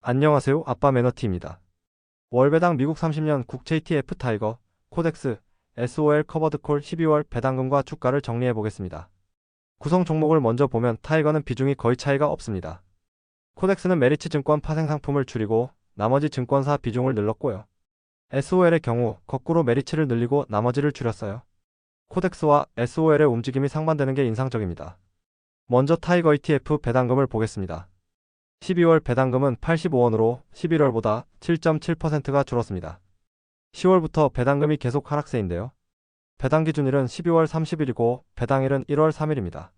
안녕하세요. 아빠 매너티입니다. 월배당 미국 30년 국채 ETF 타이거, 코덱스, SOL 커버드콜 12월 배당금과 주가를 정리해 보겠습니다. 구성 종목을 먼저 보면 타이거는 비중이 거의 차이가 없습니다. 코덱스는 메리츠 증권 파생 상품을 줄이고 나머지 증권사 비중을 늘렸고요. SOL의 경우 거꾸로 메리츠를 늘리고 나머지를 줄였어요. 코덱스와 SOL의 움직임이 상반되는 게 인상적입니다. 먼저 타이거 ETF 배당금을 보겠습니다. 12월 배당금은 85원으로 11월보다 7.7%가 줄었습니다. 10월부터 배당금이 계속 하락세인데요. 배당 기준일은 12월 30일이고 배당일은 1월 3일입니다.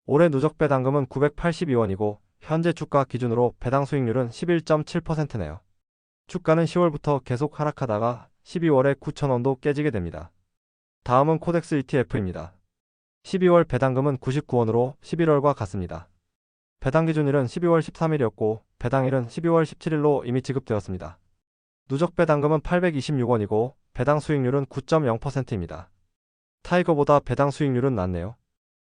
올해 누적 배당금은 982원이고 현재 주가 기준으로 배당 수익률은 11.7%네요. 주가는 10월부터 계속 하락하다가 12월에 9,000원도 깨지게 됩니다. 다음은 코덱스 ETF입니다. 12월 배당금은 99원으로 11월과 같습니다. 배당 기준일은 12월 13일이었고 배당일은 12월 17일로 이미 지급되었습니다. 누적 배당금은 826원이고 배당 수익률은 9.0%입니다. 타이거보다 배당 수익률은 낮네요.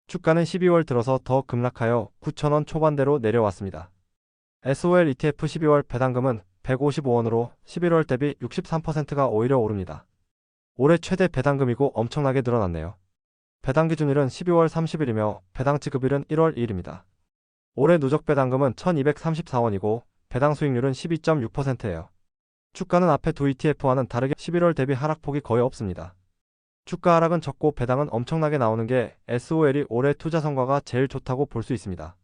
주가는 12월 들어서 더 급락하여 9,000원 초반대로 내려왔습니다. SOL ETF 12월 배당금은 155원으로 11월 대비 63%가 오히려 오릅니다. 올해 최대 배당금이고 엄청나게 늘어났네요. 배당 기준일은 12월 30일이며 배당 지급일은 1월 2일입니다. 올해 누적 배당금은 1234원이고 배당 수익률은 12.6%예요. 주가는 앞에 두 ETF와는 다르게 11월 대비 하락폭이 거의 없습니다. 주가 하락은 적고 배당은 엄청나게 나오는 게 SOL이 올해 투자 성과가 제일 좋다고 볼 수 있습니다.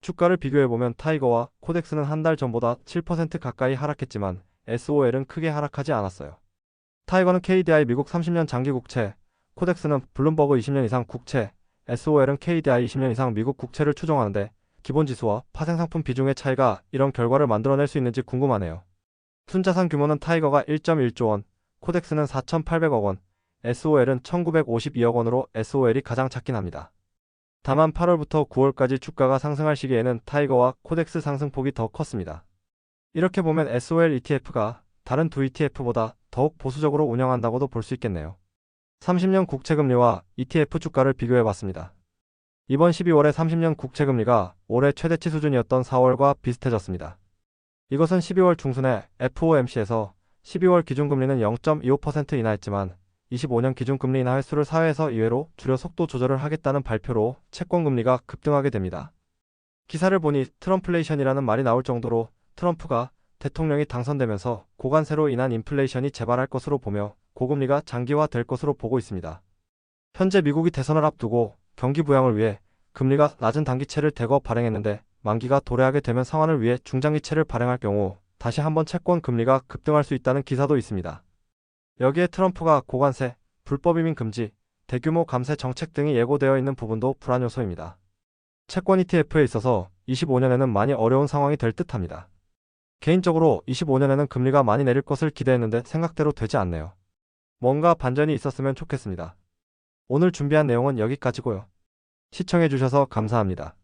주가를 비교해보면 타이거와 코덱스는 한 달 전보다 7% 가까이 하락했지만 SOL은 크게 하락하지 않았어요. 타이거는 KDI 미국 30년 장기 국채, 코덱스는 블룸버그 20년 이상 국채, SOL은 KDI 20년 이상 미국 국채를 추종하는데 기본지수와 파생상품 비중의 차이가 이런 결과를 만들어낼 수 있는지 궁금하네요. 순자산 규모는 타이거가 1.1조 원, 코덱스는 4,800억 원, SOL은 1,952억 원으로 SOL이 가장 작긴 합니다. 다만 8월부터 9월까지 주가가 상승할 시기에는 타이거와 코덱스 상승폭이 더 컸습니다. 이렇게 보면 SOL ETF가 다른 두 ETF보다 더욱 보수적으로 운영한다고도 볼 수 있겠네요. 30년 국채금리와 ETF 주가를 비교해봤습니다. 이번 12월에 30년 국채금리가 올해 최대치 수준이었던 4월과 비슷해졌습니다. 이것은 12월 중순에 FOMC에서 12월 기준금리는 0.25% 인하했지만 25년 기준금리 인하 횟수를 4회에서 2회로 줄여 속도 조절을 하겠다는 발표로 채권금리가 급등하게 됩니다. 기사를 보니 트럼플레이션이라는 말이 나올 정도로 트럼프가 대통령이 당선되면서 고관세로 인한 인플레이션이 재발할 것으로 보며 고금리가 장기화될 것으로 보고 있습니다. 현재 미국이 대선을 앞두고 경기 부양을 위해 금리가 낮은 단기채를 대거 발행했는데 만기가 도래하게 되면 상환을 위해 중장기채를 발행할 경우 다시 한번 채권 금리가 급등할 수 있다는 기사도 있습니다. 여기에 트럼프가 고관세, 불법 이민 금지, 대규모 감세 정책 등이 예고되어 있는 부분도 불안 요소입니다. 채권 ETF에 있어서 25년에는 많이 어려운 상황이 될 듯합니다. 개인적으로 25년에는 금리가 많이 내릴 것을 기대했는데 생각대로 되지 않네요. 뭔가 반전이 있었으면 좋겠습니다. 오늘 준비한 내용은 여기까지고요. 시청해주셔서 감사합니다.